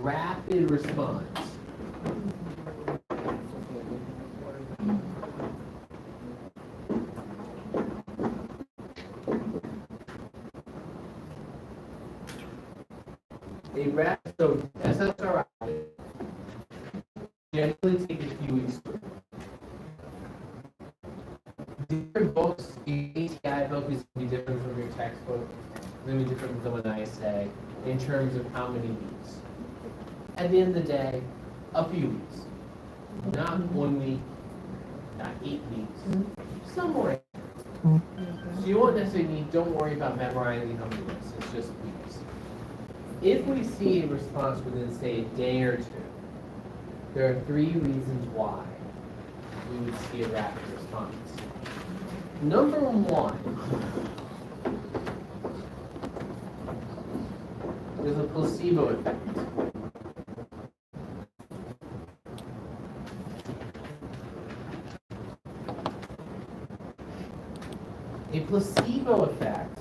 rapid response. So SSRI generally take a few weeks. Different books, the ATI book is going to be different from your textbook. It's going to be different from an ISA in terms of how many weeks. At the end of the day, a few weeks. Not 1 week, not 8 weeks, somewhere. So you won't necessarily don't worry about memorizing how many weeks, it's just weeks. If we see a response within, say, a day or two, there are 3 reasons why we would see a rapid response. Number 1, there's a placebo effect. A placebo effect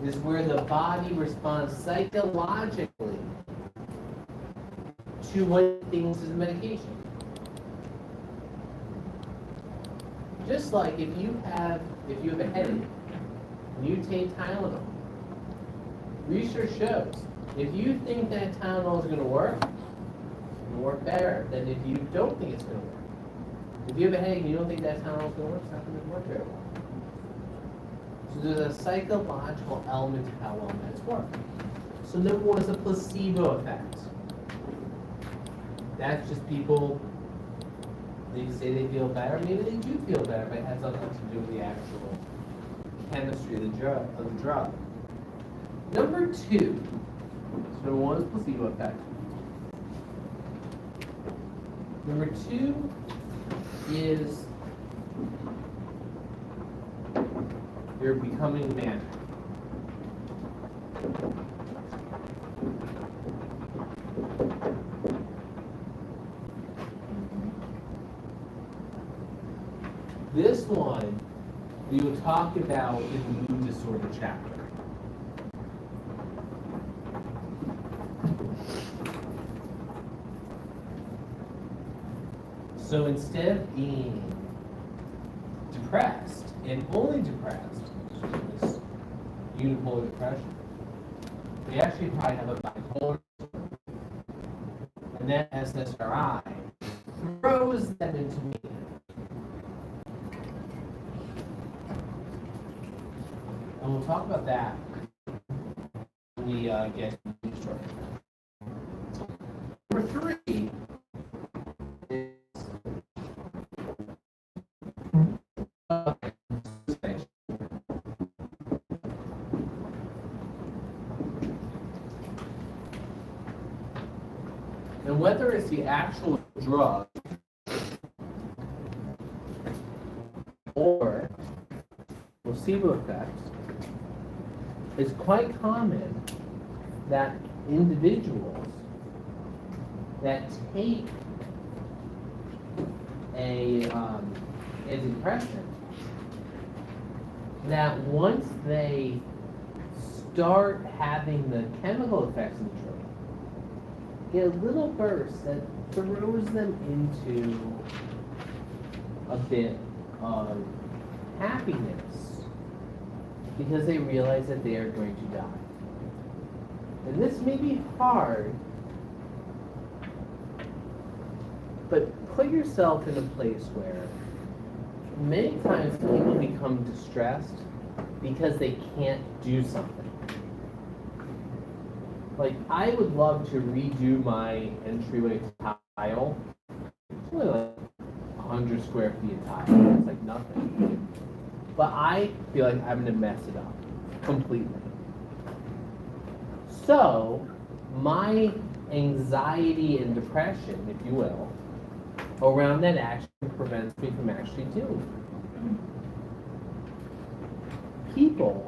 is where the body responds psychologically to what it thinks is medication. Just like if you have a headache and you take Tylenol, research shows if you think that Tylenol is going to work better than if you don't think it's going to work. If you have a headache and you don't think that Tylenol is going to work, it's not going to work very well. So there's a psychological element to how well meds work. So number 1 is a placebo effect. That's just people, they say they feel better, maybe they do feel better, but it has nothing to do with the actual chemistry of the drug. Number 2, so number 1 is placebo effect. Number 2 is you're becoming manic. This one we will talk about in the mood disorder chapter. So instead of being depressed and only depressed, this unipolar depression, they actually probably have a bipolar disorder. And that SSRI throws them into mania. And we'll talk about that when we get to the story. Number 3 is and whether it's the actual drug or placebo effects, it's quite common that individuals that take a antidepressant, that once they start having the chemical effects of the drug, get a little burst that throws them into a bit of happiness because they realize that they are going to die. And this may be hard, but put yourself in a place where many times people become distressed because they can't do something. Like, I would love to redo my entryway tile. It's only like 100 square feet of tile. It's like nothing. But I feel like I'm going to mess it up completely. So, my anxiety and depression, if you will, around that action prevents me from actually doing it. People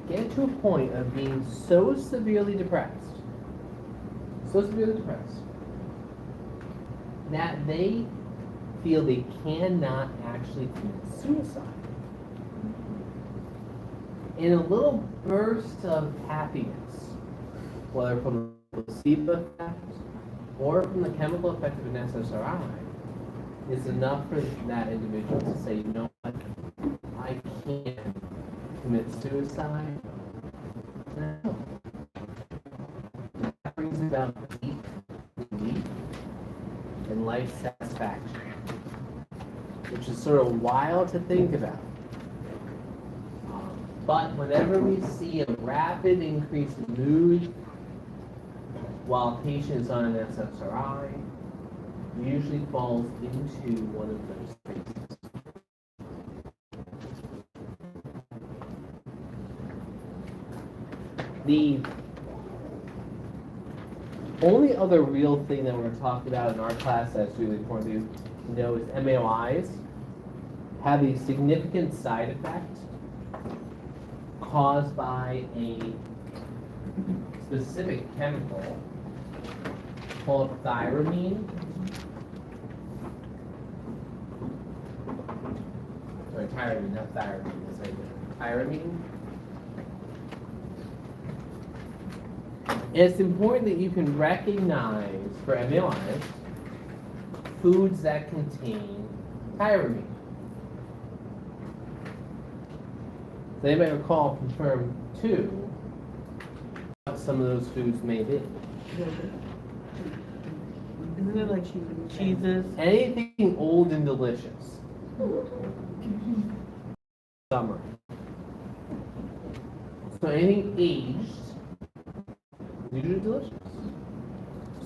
get to a point of being so severely depressed, that they feel they cannot actually commit suicide. In a little burst of happiness, whether from placebo effect or from the chemical effect of an SSRI is enough for that individual to say, you know what, I can't commit suicide. No. That brings about deep relief and life satisfaction, which is sort of wild to think about. But whenever we see a rapid increase in mood while a patient is on an SSRI, it usually falls into one of those phases. The only other real thing that we're going to talk about in our class that's really important to know is MAOIs have a significant side effect caused by a specific chemical called tyramine. Sorry, tyramine, not tyramine. That's tyramine. It's important that you can recognize for MAOIs foods that contain tyramine. So anybody recall from term 2 what some of those foods may be? Isn't it like cheeses? Anything old and delicious. Summer. So anything aged, usually delicious.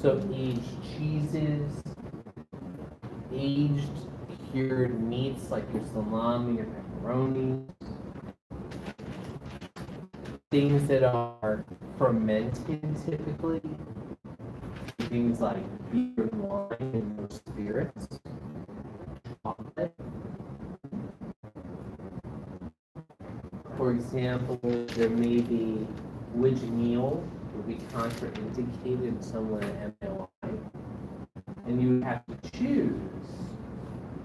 So aged cheeses, aged cured meats like your salami or pepperoni. Things that are fermented typically, things like beer, wine, and most spirits, chocolate. For example, there may be which meal would be contraindicated in someone at MLI, and you would have to choose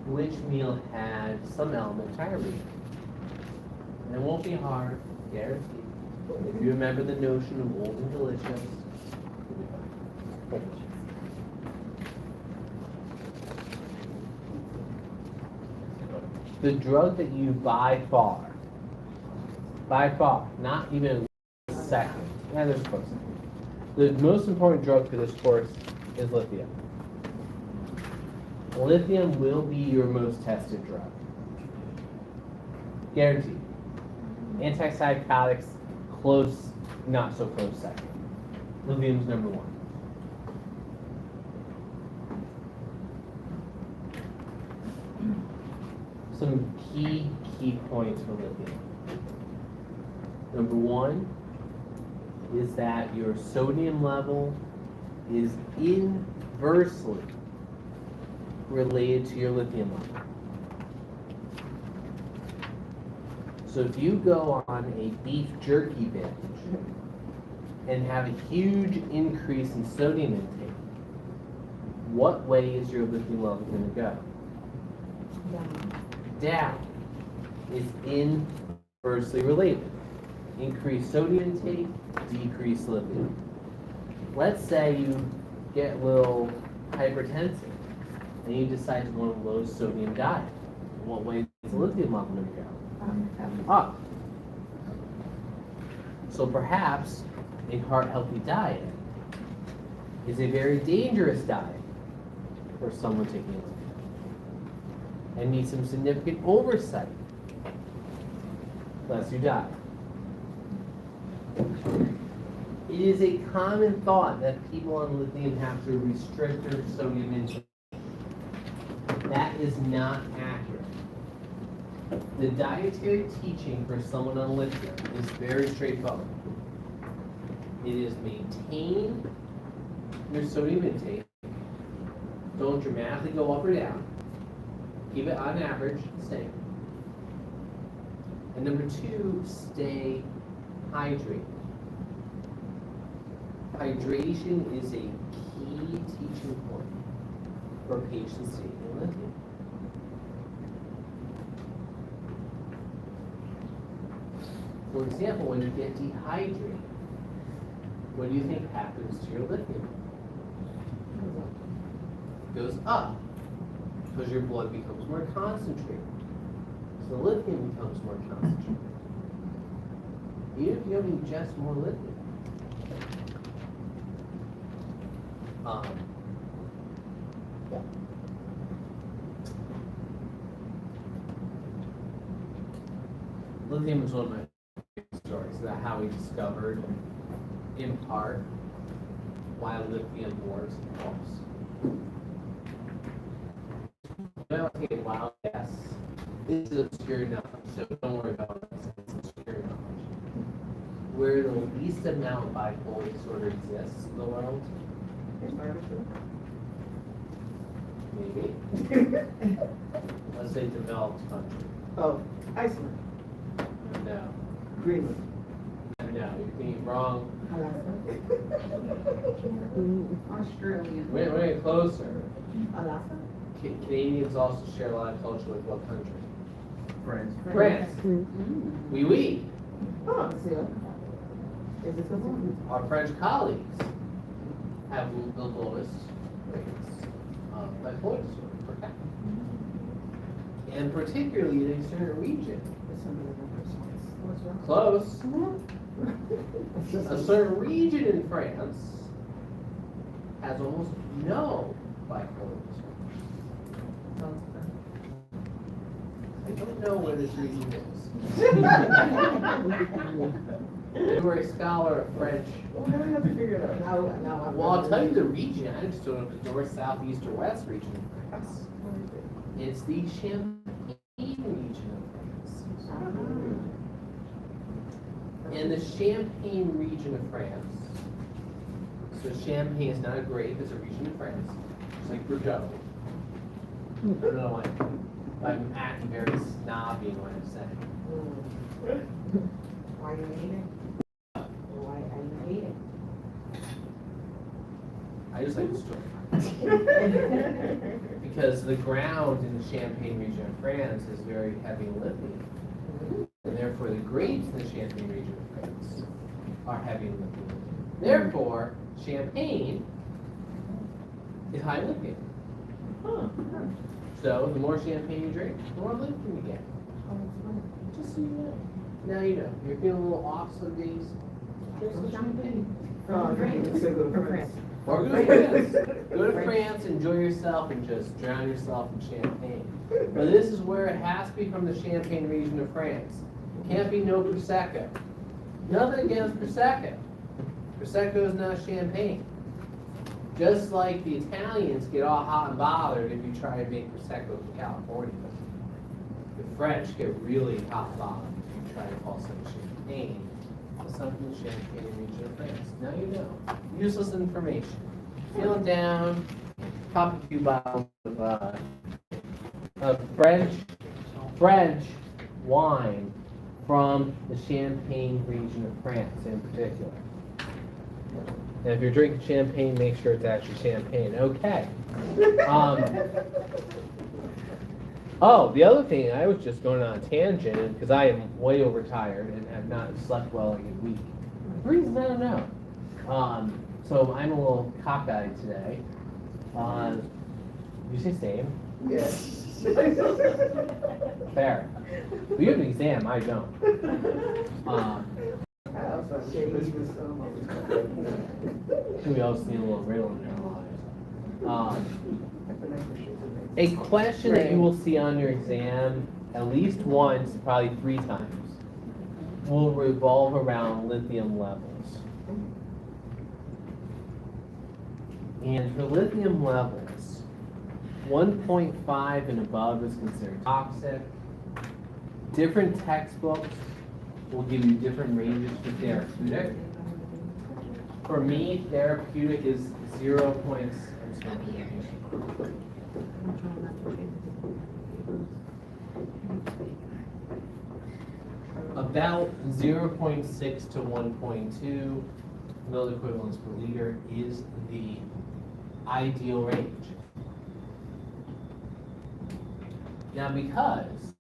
which meal had some element of tyramine. And it won't be hard, guaranteed. If you remember the notion of old and delicious, you'll be fine. The drug that you by far, not even a second, there's a close second. The most important drug for this course is lithium. Lithium will be your most tested drug. Guaranteed. Antipsychotics, close, not so close second. Lithium's number 1. Some key points for lithium. Number 1 is that your sodium level is inversely related to your lithium level. So if you go on a beef jerky binge and have a huge increase in sodium intake, what way is your lithium level going to go? Down. Is inversely related. Increased sodium intake, decreased lithium. Let's say you get a little hypertensive and you decide to go on a low sodium diet. What way is the lithium level going to go? Up. So perhaps a heart-healthy diet is a very dangerous diet for someone taking lithium and needs some significant oversight lest you die. It is a common thought that people on lithium have to restrict their sodium intake. That is not accurate. The dietary teaching for someone on lithium is very straightforward. It is maintain your sodium intake. Don't dramatically go up or down. Keep it on average, stay. And number 2, stay hydrated. Hydration is a key teaching point for patients taking lithium. For example, when you get dehydrated, what do you think happens to your lithium? It goes up because your blood becomes more concentrated. So the lithium becomes more concentrated. Even if you don't ingest more lithium. Lithium is one of my favorite stories about how we discovered, in part, why lithium wars pulse. I'll take a wild guess. This is obscure knowledge, so don't worry about this. It's obscure knowledge. Where the least amount of bipolar disorder exists in the world? Maybe. Let's say developed country. Oh, Iceland. No. Greenland. No, you're being wrong. Australian. We're closer. Alaska. Canadians also share a lot of culture with what country? France. France. Oui, oui. Oh, see that? Is this one? Our French colleagues have the lowest rates of bipolar disorder per capita. And particularly in a certain region. Close. A certain region in France has almost no bipolar disorder. I don't know where this region is. You were a scholar of French. Well, now we have to figure it out. Now Well, I'll tell you the region. I just don't know if it's north, south, east, or west region of France. It's the Champagne region of France. In the Champagne region of France, so Champagne is not a grape, it's a region of France. It's like Bordeaux. I don't know why I'm acting very snobby in what I'm saying. Why are you eating? Why are you eating? I just like the story. Because the ground in the Champagne region of France is very heavy in lithium. And therefore the grapes in the Champagne region of France are heavy in lithium. Therefore, Champagne is high in lithium. So the more champagne you drink, the more lithium you get. Just so you know. Now you know. You're feeling a little off some days. Drink some champagne. Oh, great. So go to France. Or go to France. Go to France, enjoy yourself, and just drown yourself in champagne. But this is where it has to be from the Champagne region of France. Can't be no Prosecco. Nothing against Prosecco. Prosecco is not champagne. Just like the Italians get all hot and bothered if you try to make Prosecco from California. The French get really hot and bothered if you try to call something champagne. Something in the Champagne region of France. Now you know. Useless information. Feeling down, pop a few bottles of French wine from the Champagne region of France in particular. And if you're drinking champagne, make sure it's actually champagne. Okay. Oh, the other thing, I was just going on a tangent because I am way overtired and have not slept well in a week. For reasons I don't know. So I'm a little cockeyed today. Did you say same? Yes. Fair. Well, you have an exam, I don't. We also need a little riddle in our lives. A question that you will see on your exam at least once, probably 3 times, will revolve around lithium levels. And for lithium levels, 1.5 and above is considered toxic. Different textbooks will give you different ranges for therapeutic. For me, therapeutic is 0. About 0.6 to 1.2 milliequivalents per liter is the ideal range. Now, because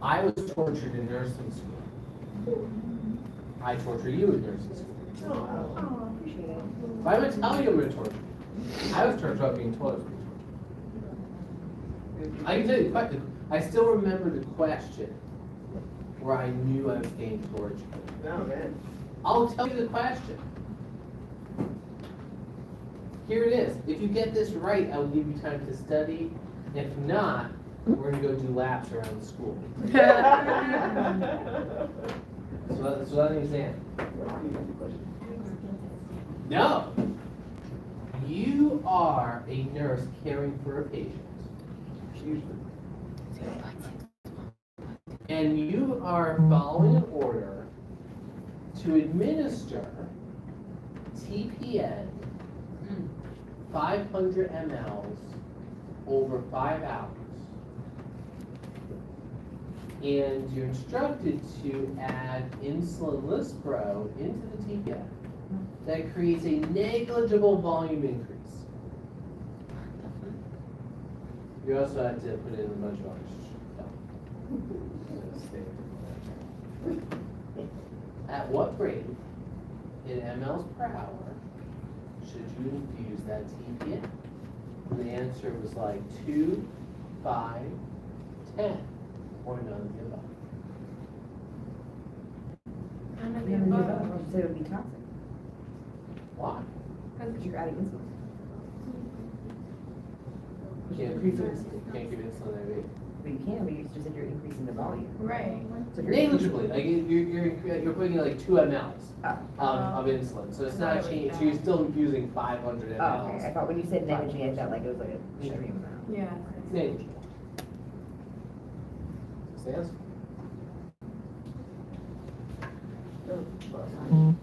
I was tortured in nursing school I torture you in nursing school. Oh, I appreciate it. If I'm going to tell you I'm going to torture you, I was tortured about being told I was being tortured. I can tell you the question. I still remember the question where I knew I was being tortured. Oh, man. I'll tell you the question. Here it is. If you get this right, I will give you time to study. If not, we're going to go do laps around the school. So that's an exam. No. You are a nurse caring for a patient. And you are following an order to administer TPN 500 mLs over 5 hours. And you're instructed to add insulin lispro into the TPN. That creates a negligible volume increase. You also have to put in a bunch of other stuff. At what rate in mLs per hour should you infuse that TPN? And the answer was like 2, 5, 10, or none of the above. None of the None of the above. above. So it would be toxic. Why? Because you're adding insulin. Can't give insulin every. But you can, but you just said you're increasing the volume. Right. So if you're Negligibly, like you're putting in like 2 mLs Oh. of insulin, so it's not a change. So you're still using 500 Oh, okay. I mLs. thought when you said negligently, I felt like it was like a extreme amount. Yeah. Negligible. Stands.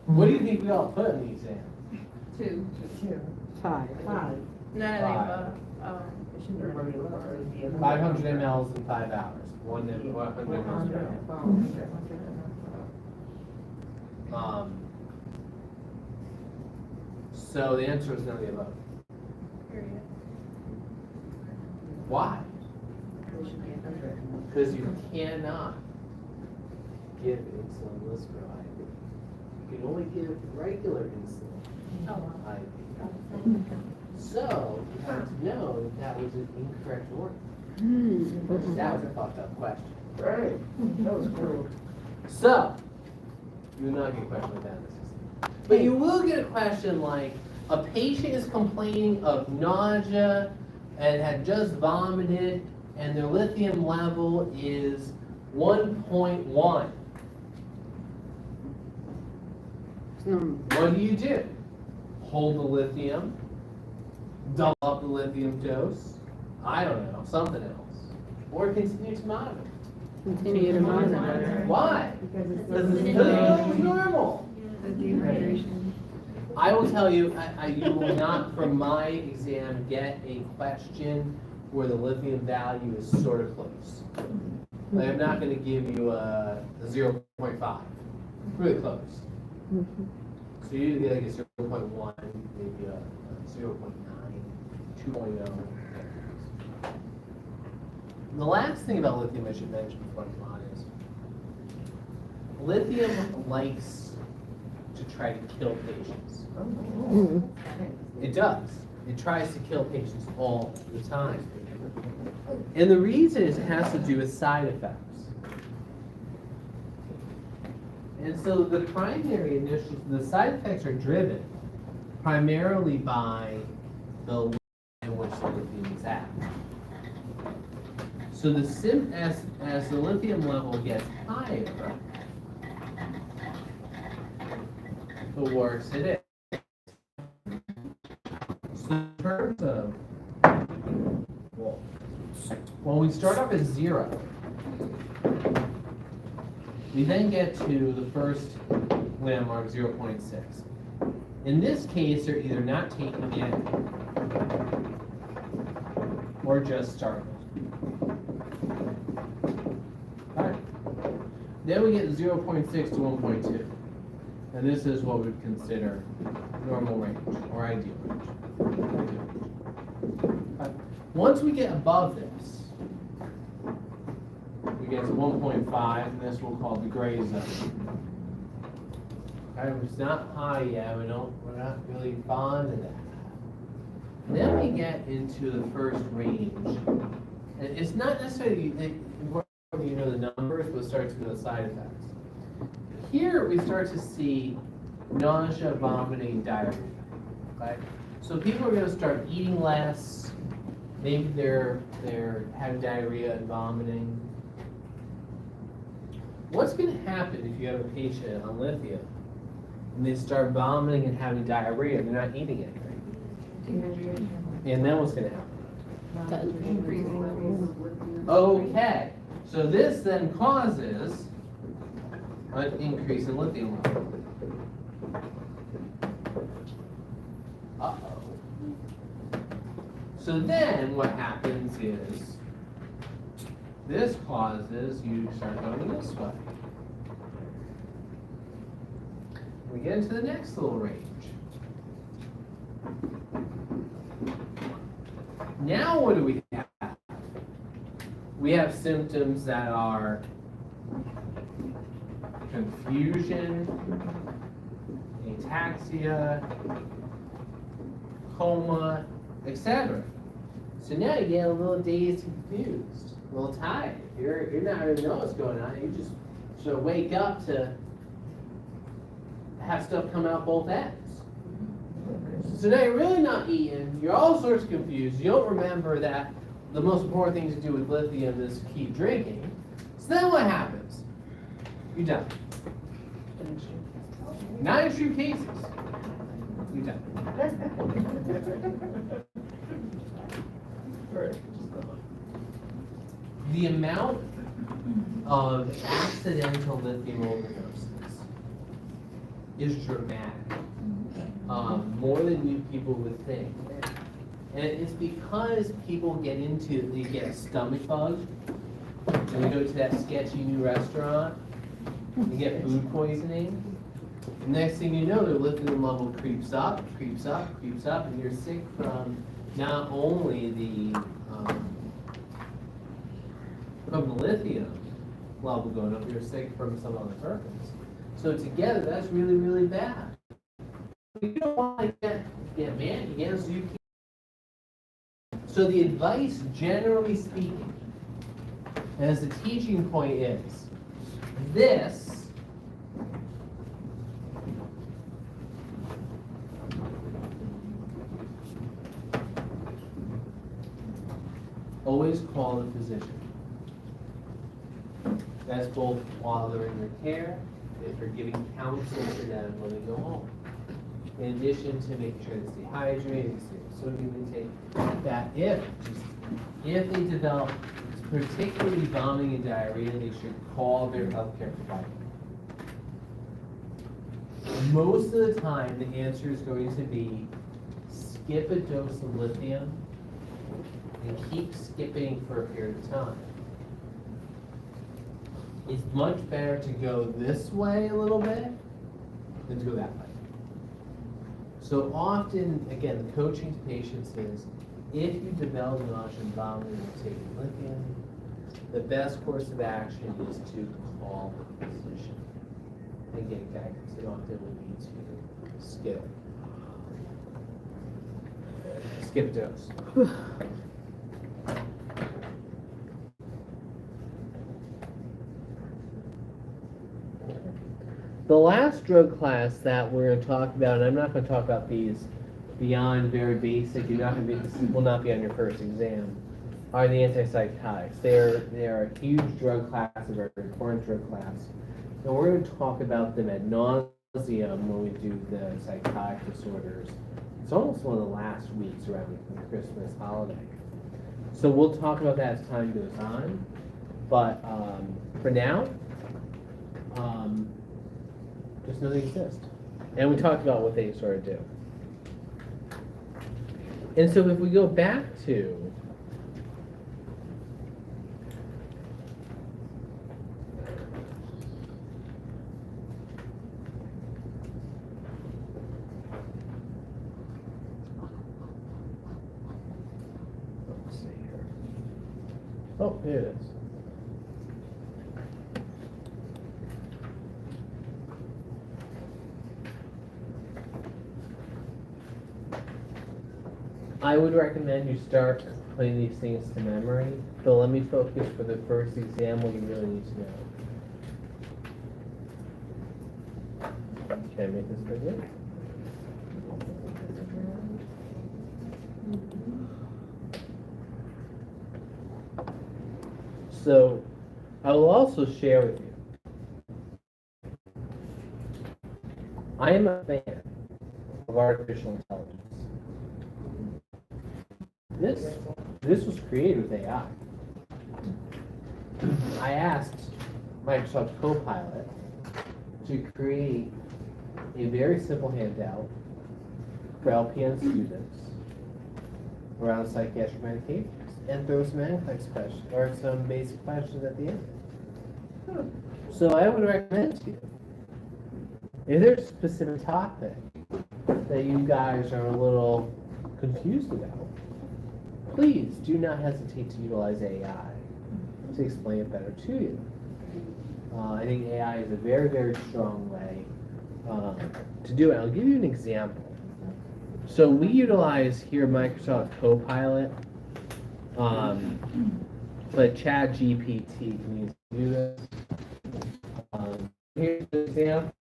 What do you think we all put in the exam? 2. 2. 5. 5. None of the above. Oh. It shouldn't be really low. It would be a 500 mLs in 5 hours. 100 mLs per hour. So the answer is none of the above. Period. Why? It should be 100. Because you cannot give insulin lispro IV. You can only give regular insulin IV. So you have to know that was an incorrect order. That was a fucked up question. Right. That was cool. So you will not get a question like that in this exam. But you will get a question like, a patient is complaining of nausea and had just vomited and their lithium level is 1.1. What do you do? Hold the lithium, double up the lithium dose, I don't know, something else. Or continue to monitor. Continue to monitor. Why? Because it's Because it's normal. The dehydration. I will tell you, you will not, from my exam, get a question where the lithium value is sort of close. Like, I'm not going to give you a 0.5. Really close. So you either get like a 0.1, maybe a 0.9, 2.0. The last thing about lithium I should mention before I move on is lithium likes to try to kill patients. It does. It tries to kill patients all the time. And the reason is it has to do with side effects. And so the primary initial, the side effects are driven primarily by the way in which the lithium is at. So as the lithium level gets higher, the worse it is. So in terms of, well, we start off at 0. We then get to the first landmark, 0.6. In this case, they're either not taking it or just starting. Alright. Then we get 0.6 to 1.2. And this is what we would consider normal range or ideal range. Once we get above this, we get to 1.5, and this we'll call the gray zone. Alright, it's not high yet, we're not really fond of that. Then we get into the first range. And it's not necessarily important that you know the numbers, but start to know the side effects. Here we start to see nausea, vomiting, diarrhea. Okay? So people are going to start eating less. Maybe they're having diarrhea and vomiting. What's going to happen if you have a patient on lithium and they start vomiting and having diarrhea and they're not eating anything? And then what's going to happen? Okay, so this then causes an increase in lithium level. Uh-oh. So then what happens is this causes you to start going this way. We get into the next little range. Now what do we have? We have symptoms that are confusion, ataxia, coma, etc. So now you get a little dazed and confused, a little tired. You're not really know what's going on. You just sort of wake up to have stuff come out both ends. So now you're really not eating, you're all sorts of confused, you don't remember that the most important thing to do with lithium is to keep drinking. So then what happens? You die. 9 extreme cases. You die. The amount of accidental lithium overdoses is dramatic. More than people would think. And it's because people they get a stomach bug, and they go to that sketchy new restaurant, they get food poisoning. The next thing you know, their lithium level creeps up, and you're sick from not only from the lithium level going up, you're sick from some other purpose. So together, that's really, really bad. You don't want to get mad again, so you can't. So the advice, generally speaking, as the teaching point is, this always call the physician. That's both while they're in your care, if you're giving counsel to them when they go home. In addition to making sure they stay hydrated, stay sodium intake, that if they develop particularly vomiting and diarrhea, they should call their healthcare provider. Most of the time, the answer is going to be skip a dose of lithium and keep skipping for a period of time. It's much better to go this way a little bit than to go that way. So often, again, the coaching to patients is, if you develop nausea and vomiting and taking lithium, the best course of action is to call the physician and get guidance. It often will need to skip a dose. The last drug class that we're going to talk about, and I'm not going to talk about these beyond very basic, this will not be on your first exam, are the antipsychotics. They are a huge drug class, a very important drug class. And we're going to talk about them ad nauseum when we do the psychotic disorders. It's almost one of the last weeks around the Christmas holiday. So we'll talk about that as time goes on. But for now, just know they exist. And we talked about what they sort of do. And so if we go back to let's see here. Oh, here it is. I would recommend you start putting these things to memory, but let me focus for the first exam what you really need to know. Can I make this bigger? So, I will also share with you. I am a fan of artificial intelligence. This was created with AI. I asked Microsoft Copilot to create a very simple handout for LPN students around psychiatric medications and throw some NCLEX questions or some basic questions at the end. So I would recommend to you, if there's a specific topic that you guys are a little confused about, please do not hesitate to utilize AI to explain it better to you. I think AI is a very, very strong way to do it. I'll give you an example. So we utilize here Microsoft Copilot, but ChatGPT can use to do this. Here's the example.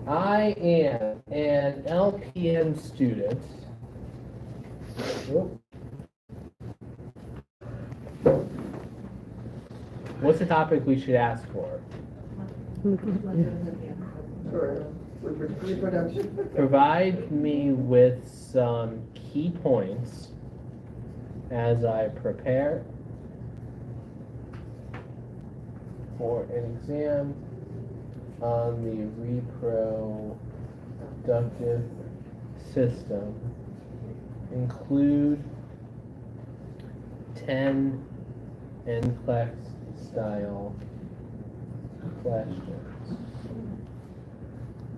I am an LPN student. Whoop. What's the topic we should ask for? For reproduction. Provide me with some key points as I prepare for an exam on the reproductive system. Include 10 NCLEX style questions.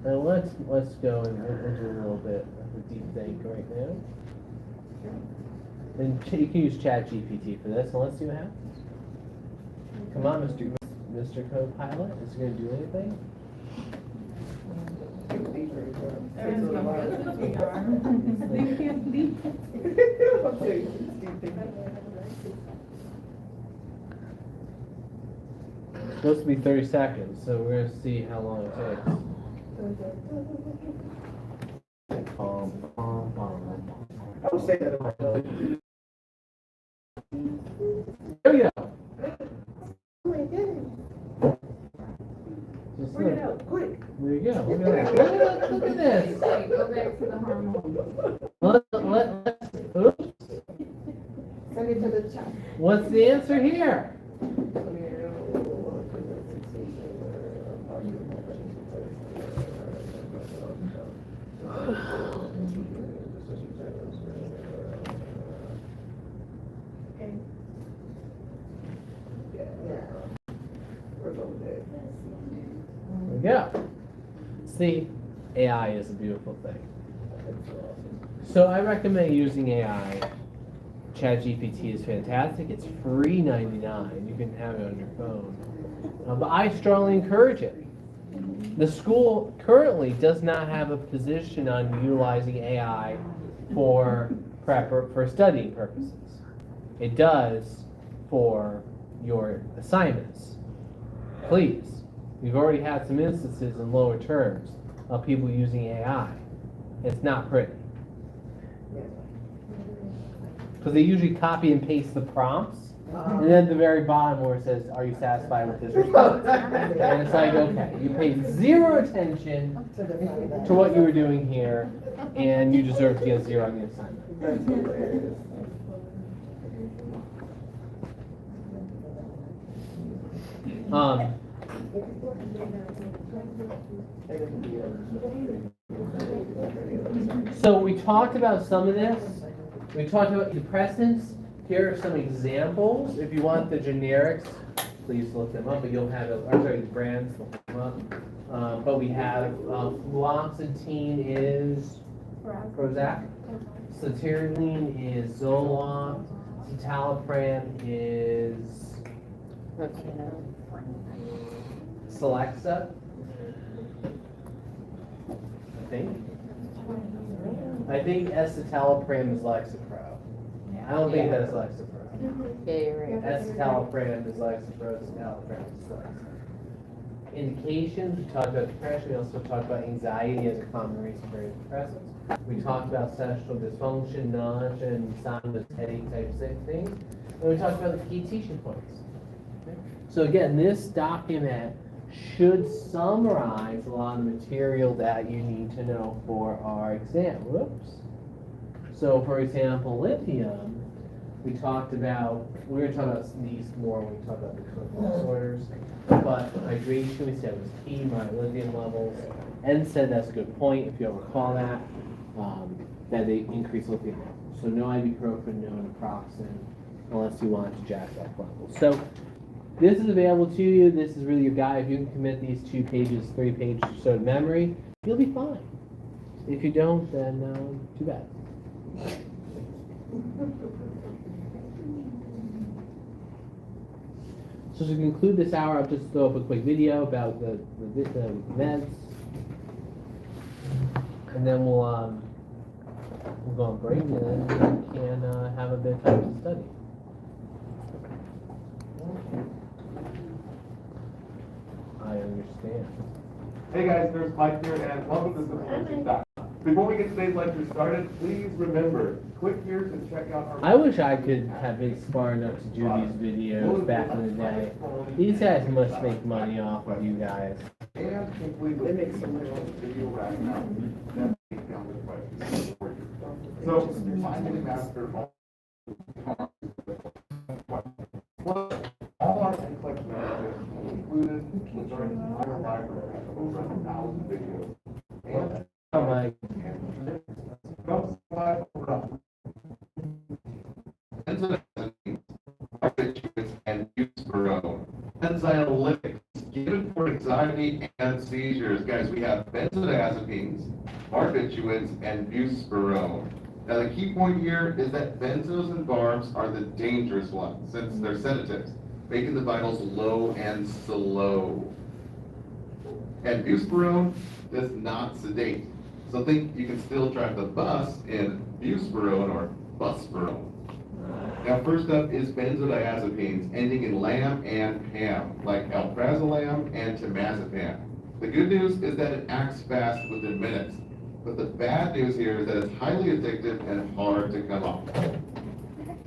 Now let's go and we'll do a little bit of a deep think right now. And you can use ChatGPT for this, and let's see what happens. Come on, Mr. Copilot, is it going to do anything? It's supposed to be 30 seconds, so we're going to see how long it takes. I would say that. There we go. Just Bring it look. out, quick. There you go. Look at that. Look at this. Go back to the hormones. Oops. Send it to the chat. What's the answer here? There we go. See, AI is a beautiful thing. So I recommend using AI. ChatGPT is fantastic. It's free $99. You can have it on your phone. But I strongly encourage it. The school currently does not have a position on utilizing AI for studying purposes. It does for your assignments. Please, we've already had some instances in lower terms of people using AI. It's not pretty. Because they usually copy and paste the prompts, and then at the very bottom where it says, "Are you satisfied with this response?" And it's like, okay, you paid zero attention to what you were doing here, and you deserve to get 0 on the assignment. So we talked about some of this. We talked about depressants. Here are some examples. If you want the generics, please look them up. But you'll have, the brands, look them up. But we have fluoxetine is Prozac. Sertraline is Zoloft. Citalopram is Celexa, I think. I think escitalopram is Lexapro. I don't think that's Lexapro. Yeah, you're right. Escitalopram is Lexapro, escitalopram is Lexapro. Indications, we talked about depression, we also talked about anxiety as a common reason for antidepressants. We talked about sexual dysfunction, nausea, and insomnia, headache type things. And we talked about the key teaching points. So again, this document should summarize a lot of material that you need to know for our exam. Whoops. So for example, lithium, we were talking about these more when we talked about the clinical disorders, but hydration we said was key, right, lithium levels. And said that's a good point, if you'll recall that they increase lithium levels. So no ibuprofen, no naproxen, unless you want to jack up levels. So this is available to you. This is really your guide. If you can commit these 2 pages, 3 pages or so to memory, you'll be fine. If you don't, then too bad. So to conclude this hour, I'll just throw up a quick video about the meds, and then we'll go on break, and then we can have a bit of time to study. I understand. Hey guys, there's Mike here, and welcome to Metamorphosis By Aprile. Before we get today's lecture started, please remember, click here to check out our... I wish I could have been smart enough to do these videos back in the day. These guys must make money off of you guys. And complete They make so much money. video right now. That takes down the questions for you. So, finding master all our NCLEX messages included with our entire library of over 1,000 videos. And Oh my. and buspirone. Anxiolytics, given for anxiety and seizures. Guys, we have benzodiazepines, barbiturates, and buspirone. Now the key point here is that benzos and barbs are the dangerous ones, since they're sedatives, making the vitals low and slow. And buspirone does not sedate. So think you can still drive the bus in buspirone or buspirone. Now first up is benzodiazepines, ending in lam and pam, like alprazolam and temazepam. The good news is that it acts fast within minutes. But the bad news here is that it's highly addictive and hard to come off.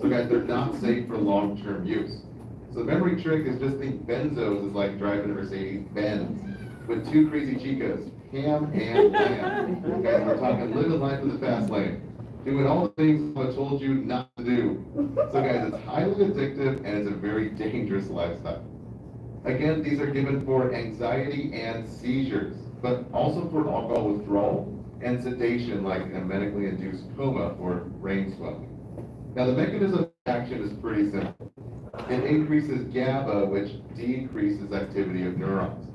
So guys, they're not safe for long-term use. So the memory trick is just think benzos is like driving a Mercedes-Benz with 2 crazy chicas, Pam and Lam. Guys, we're talking living life in the fast lane. Doing all the things I told you not to do. So guys, it's highly addictive and it's a very dangerous lifestyle. Again, these are given for anxiety and seizures, but also for alcohol withdrawal and sedation, like a medically induced coma or brain swelling. Now the mechanism of action is pretty simple. It increases GABA, which decreases activity of neurons.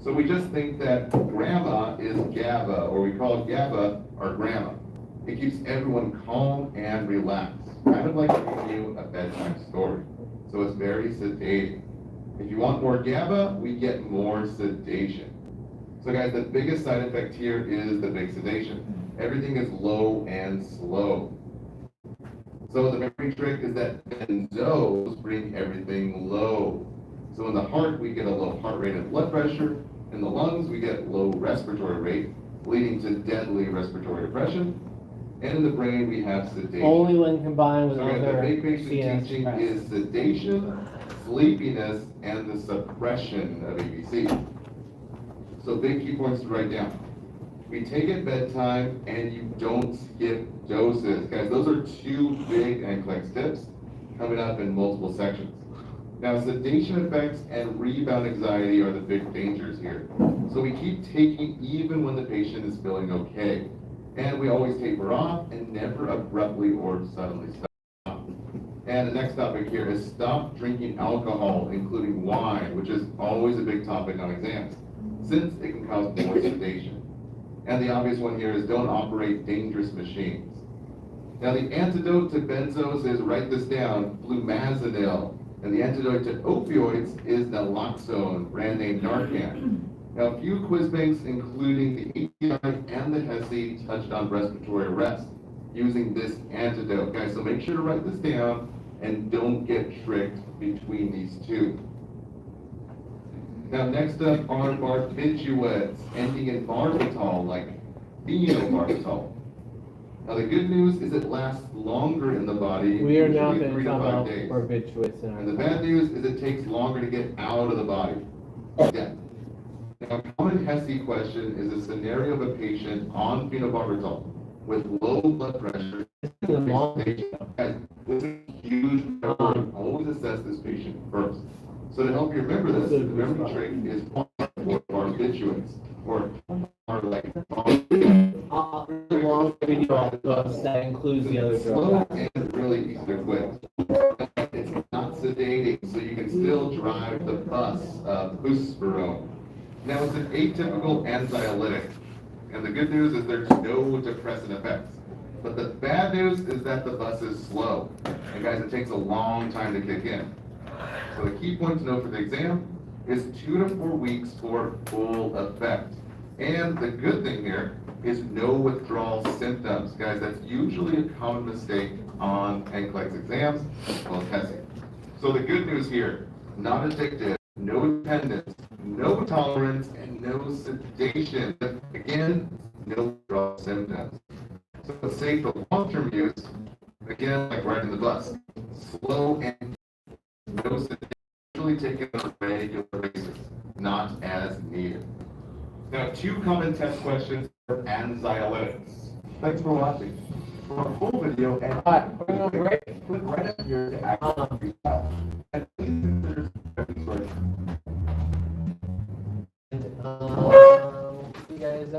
So we just think that grandma is GABA, or we call GABA our grandma. It keeps everyone calm and relaxed, kind of like reading you a bedtime story. So it's very sedating. If you want more GABA, we get more sedation. So guys, the biggest side effect here is the big sedation. Everything is low and slow. So the memory trick is that benzos bring everything low. So in the heart, we get a low heart rate and blood pressure. In the lungs, we get low respiratory rate, leading to deadly respiratory depression. And in the brain, we have sedation. Only when combined with So guys, the other big picture CNS teaching suppressants. is sedation, sleepiness, and the suppression of ABC. So big key points to write down. We take at bedtime and you don't skip doses. Guys, those are 2 big NCLEX tips coming up in multiple sections. Now, sedation effects and rebound anxiety are the big dangers here. So we keep taking even when the patient is feeling okay. And we always taper off and never abruptly or suddenly stop. And the next topic here is stop drinking alcohol, including wine, which is always a big topic on exams, since it can cause more sedation. And the obvious one here is don't operate dangerous machines. Now the antidote to benzos is, write this down, flumazenil. And the antidote to opioids is naloxone, brand name Narcan. Now a few quiz banks, including the API and the HESI, touched on respiratory arrest. using this antidote. Guys, so make sure to write this down and don't get tricked between these two. Now, next up are barbiturates, ending in barbital, like phenobarbital. Now, the good news is it lasts longer in the body, We are not usually going to 3 to talk 5 about days. barbiturates in our And the class. bad news is it takes longer to get out of the body. Death. Now, a common HESI question is a scenario of a patient on phenobarbital with low blood pressure. This is a long Guys, this is a huge priority. Always assess this patient first. So to help you remember this, the memory trick is barbiturates, or like really long video that includes the other slow drugs. and really easy to quit. It's not sedating, so you can still drive the bus of buspirone. Now, it's an atypical anxiolytic, and the good news is there's no depressant effects. But the bad news is that the bus is slow. And guys, it takes a long time to kick in. So the key point to know for the exam is 2 to 4 weeks for full effect. And the good thing here is no withdrawal symptoms. Guys, that's usually a common mistake on NCLEX exams, as well as testing. So the good news here, not addictive, no dependence, no tolerance, and no sedation. Again, no withdrawal symptoms. So it's safe for long-term use, again, like riding the bus. Slow and no sedation, usually taken on a regular basis, not as needed. Now, 2 common test questions for anxiolytics. Thanks for watching. For a full video and Alright, we're going on break. click right up here to access these files. And please consider subscribing. You guys,